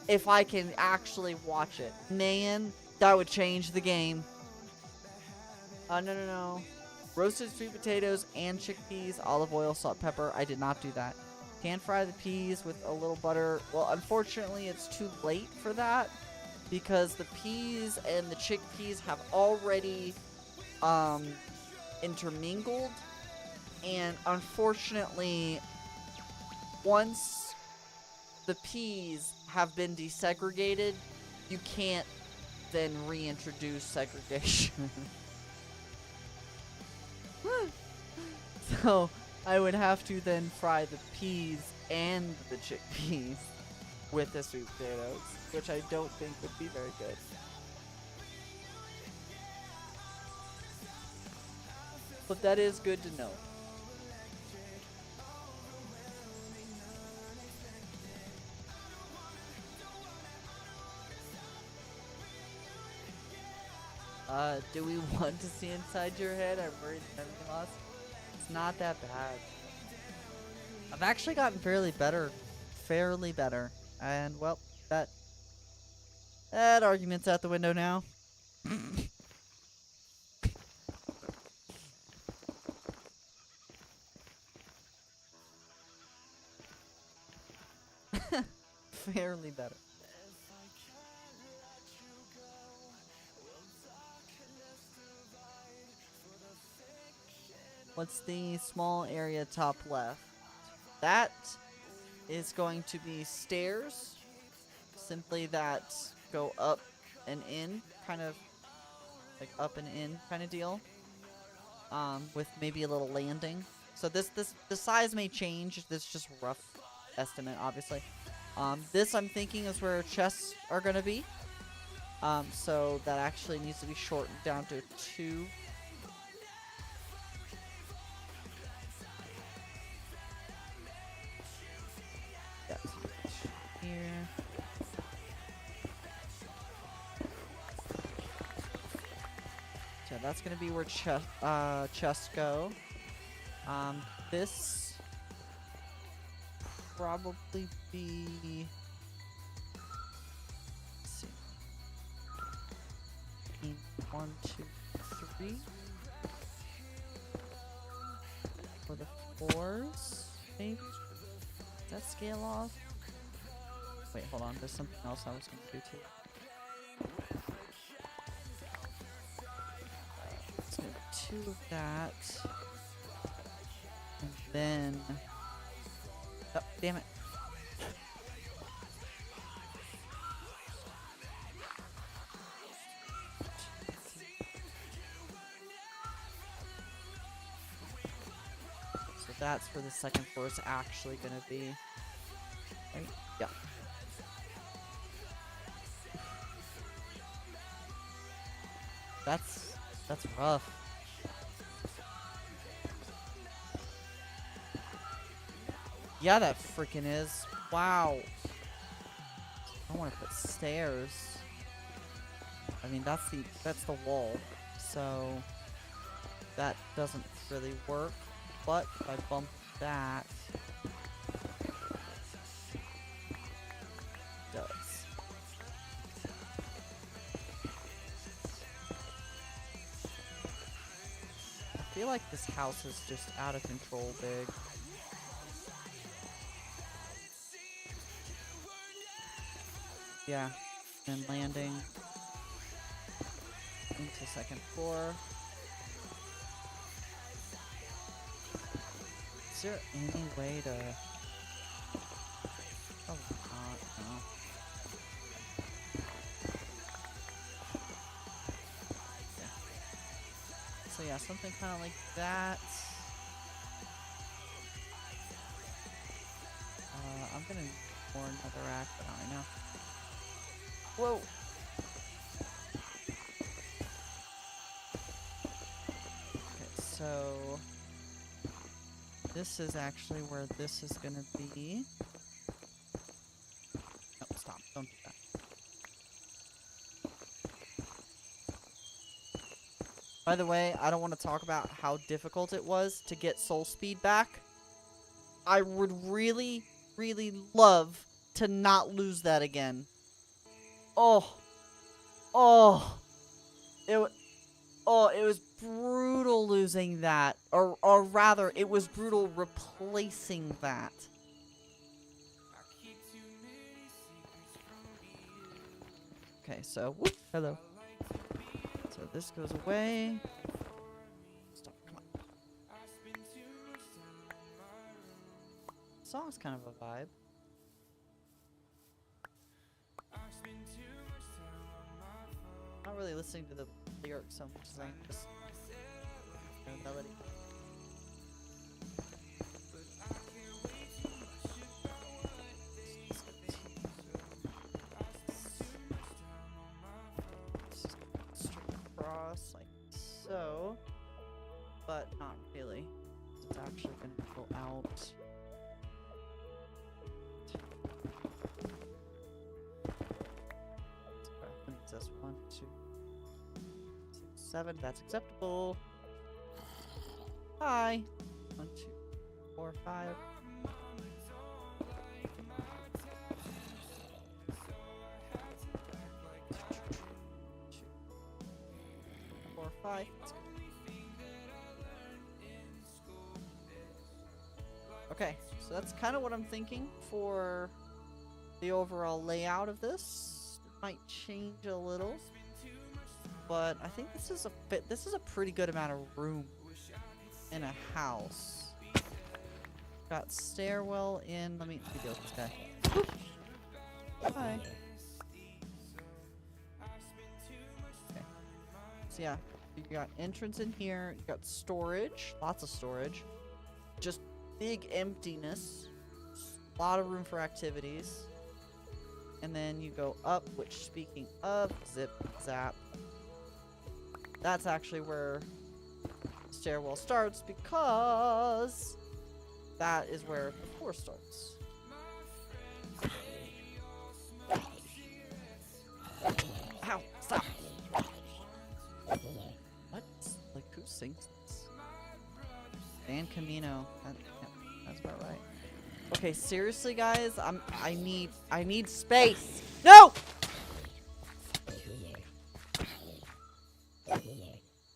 If I can actually watch it. Man, that would change the game. No. Roasted sweet potatoes and chickpeas, olive oil, salt, pepper. I did not do that. Pan fry the peas with a little butter. Well, unfortunately, it's too late for that. Because the peas and the chickpeas have already... intermingled, and unfortunately once the peas have been desegregated, you can't then reintroduce segregation. So I would have to then fry the peas and the chickpeas with the sweet potatoes, which I don't think would be very good. But that is good to know. Do we want to see inside your head? I'm worried memory loss. It's not that bad. I've actually gotten fairly better. And, well, that argument's out the window now. Fairly better. What's the small area top left? That is going to be stairs simply that go up and in, kind of like up and in kind of deal. With maybe a little landing. So the size may change. This is just rough estimate, obviously. This I'm thinking is where chests are gonna be. So that actually needs to be shortened down to 2. That's here. So that's gonna be where chests go. This probably be. Let's see. 1, 2, 3 for the 4s, maybe. Does that scale off? Wait, hold on. There's something else I was gonna do too. Let's do 2 of that. And then... Oh, damn it. So that's where the second floor is actually gonna be. Right? Yeah. That's rough. Yeah, that freaking is. Wow. I want to put stairs. I mean, that's the wall. So that doesn't really work. But if I bump that, it does. I feel like this house is just out of control big. Yeah, and landing into second floor. Is there any way to... Oh, not, no. Yeah. So yeah, something kind of like that. I'm gonna pour another rack, but not right now. Whoa! Okay, so this is actually where this is gonna be. No, stop! Don't do that. By the way, I don't want to talk about how difficult it was to get soul speed back. I would really, really love to not lose that again. Oh, it was brutal losing that, or rather, it was brutal replacing that. Okay, so whoop, hello. So this goes away. Stop, come on. Song's kind of a vibe. Not really listening to the lyrics so much as I'm just the melody. Straight across like so, but not really. It's actually going to go out. This 1, 2, 6, 7. That's acceptable. Hi. 1, 2, 4, 5. 4, 5. Okay, so that's kind of what I'm thinking for the overall layout of this. Might change a little, but I think this is a pretty good amount of room in a house. Got stairwell in. Let me deal with this guy. Hi. So yeah, you got entrance in here. You got storage, lots of storage. Just big emptiness. A lot of room for activities. And then you go up, which, speaking of, zip, zap. That's actually where the stairwell starts, because that is where the floor starts. Ow, stop! What? Like, who sings this? Dan Camino. That's about right. Okay, seriously, guys, I need space. No!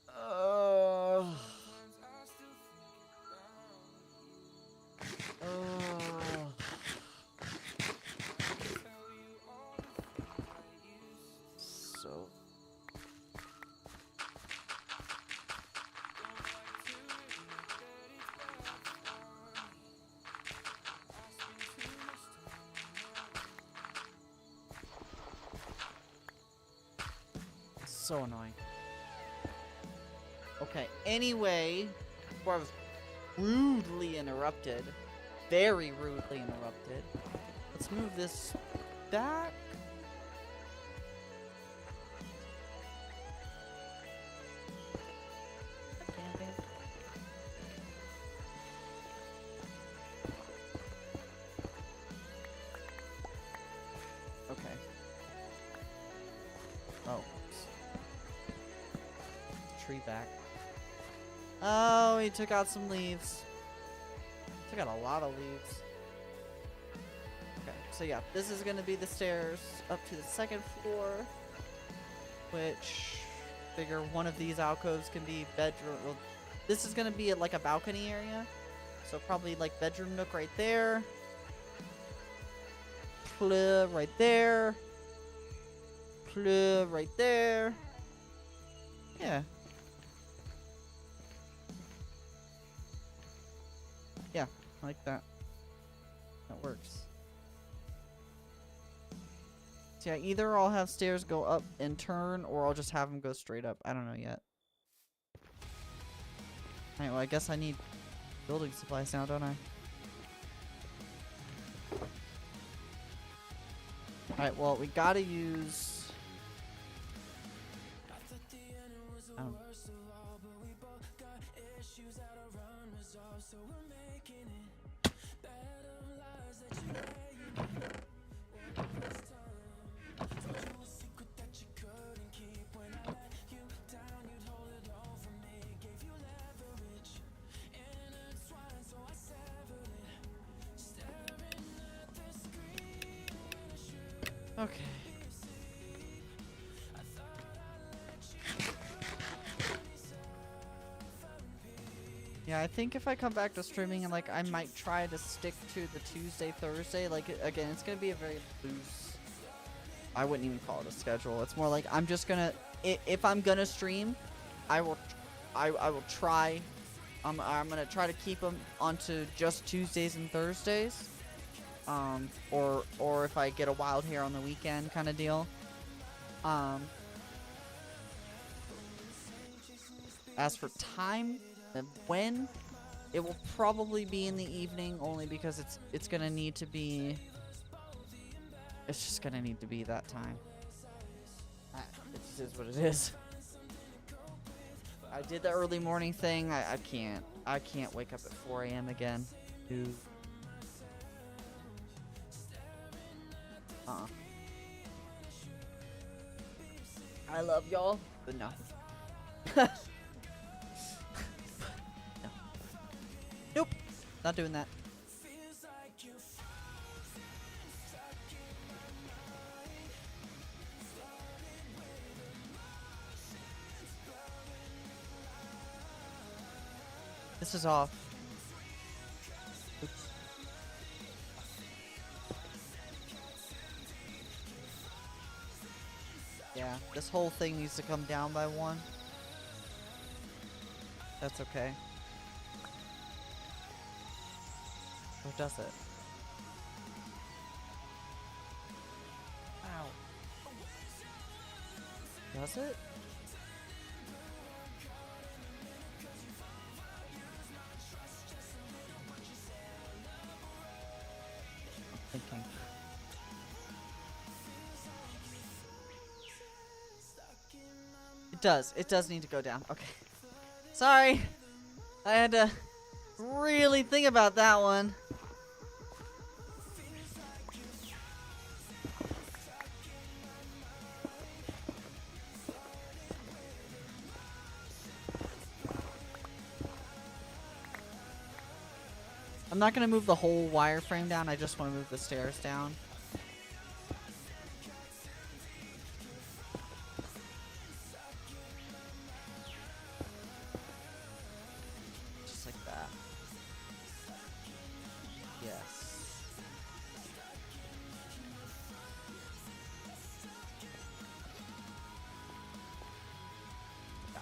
Uh, so so annoying. Okay, anyway, before I was rudely interrupted, very rudely interrupted, let's move this back. Okay. Oh. Tree back. Oh, he took out some leaves. Took out a lot of leaves. Okay, so yeah, this is gonna be the stairs up to the second floor, which figure one of these alcoves can be bedroom. Well, this is gonna be like a balcony area, so probably like bedroom nook right there. Plug right there. Plug right there. Yeah. Yeah, I like that. That works. So yeah, either I'll have stairs go up and turn, or I'll just have them go straight up. I don't know yet. Alright, well, I guess I need building supplies now, don't I? Alright, well, we gotta use... Oh. Okay. Yeah, I think if I come back to streaming, and like, I might try to stick to the Tuesday, Thursday. Like, again, it's gonna be a very loose... I wouldn't even call it a schedule. It's more like I'm just gonna... If I'm gonna stream, I will try... I'm gonna try to keep them onto just Tuesdays and Thursdays. Or if I get a wild hair on the weekend kind of deal. As for time and when, it will probably be in the evening, only because it's gonna need to be... It's just gonna need to be that time. It just is what it is. I did the early morning thing. I can't wake up at 4 a.m. again. Dude. I love y'all, but no. No. Nope. Not doing that. This is off. Oops. Yeah, this whole thing needs to come down by 1. That's okay. Or does it? Ow. Does it? does. It does need to go down. Okay. Sorry. I had to really think about that one. I'm not going to move the whole wireframe down. I just want to move the stairs down. Just like that. Yes. Yeah.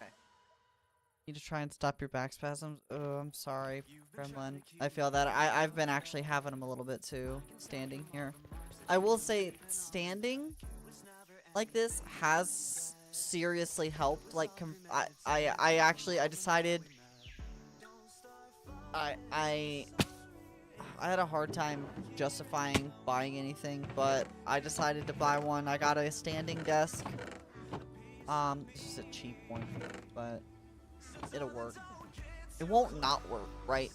Okay. Need to try and stop your back spasms. Oh, I'm sorry, Gremlin. I feel that. I've been actually having them a little bit too, standing here. I will say, standing like this has seriously helped. Like, I decided I had a hard time justifying buying anything, but I decided to buy one. I got a standing desk. It's just a cheap one, but it'll work. It won't not work, right?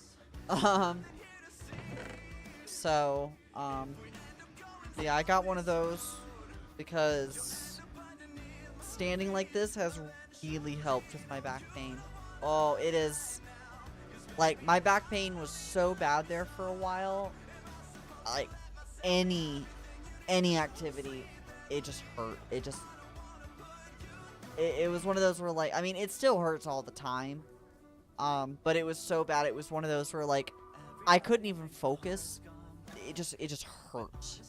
Yeah, I got one of those because standing like this has really helped with my back pain. Oh, it is. Like, my back pain was so bad there for a while. Like, any activity, it just hurt. It was one of those where, like, I mean, it still hurts all the time. But it was so bad. It was one of those where, like, I couldn't even focus. It just hurt.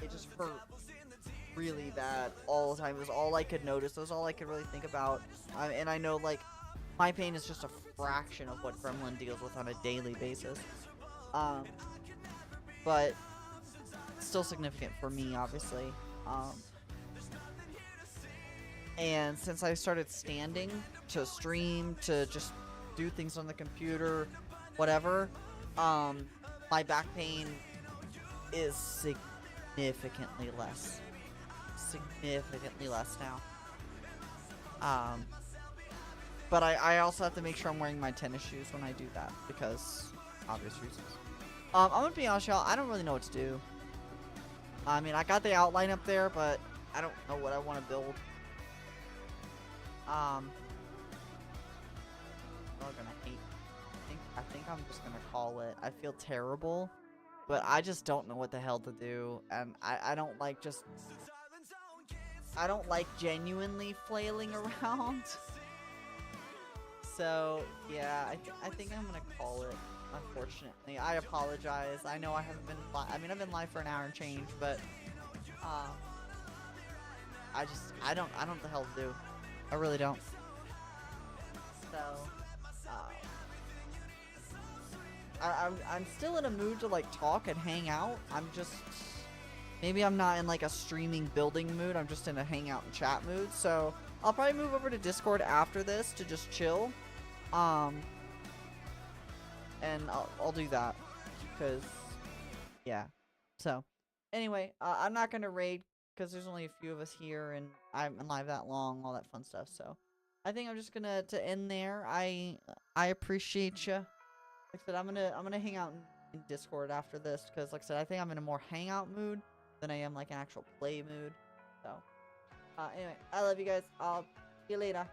It just hurt really bad all the time. It was all I could notice. It was all I could really think about. And I know, like, my pain is just a fraction of what Gremlin deals with on a daily basis. But still significant for me, obviously. And since I started standing to stream, to just do things on the computer, whatever, my back pain is significantly less. Significantly less now. But I also have to make sure I'm wearing my tennis shoes when I do that, because obvious reasons. I'm gonna be honest, y'all, I don't really know what to do. I mean, I got the outline up there, but I don't know what I want to build. Y'all are gonna hate. I think I'm just gonna call it. I feel terrible, but I just don't know what the hell to do, and I don't like just. I don't like genuinely flailing around. So yeah, I think I'm gonna call it. Unfortunately, I apologize. I know I haven't been. I mean, I've been live for an hour and change, but I don't know what the hell to do. I really don't. So, I'm still in a mood to, like, talk and hang out. I'm just, maybe I'm not in, like, a streaming building mood. I'm just in a hangout and chat mood. So, I'll probably move over to Discord after this to just chill. And I'll do that. Because, yeah. So, anyway, I'm not gonna raid because there's only a few of us here, and I haven't been live that long, all that fun stuff. So, I think I'm just gonna end there. I appreciate you. Like I said, I'm gonna hang out in Discord after this because, like I said, I think I'm in a more hangout mood than I am like an actual play mood. So, anyway, I love you guys. I'll see you later.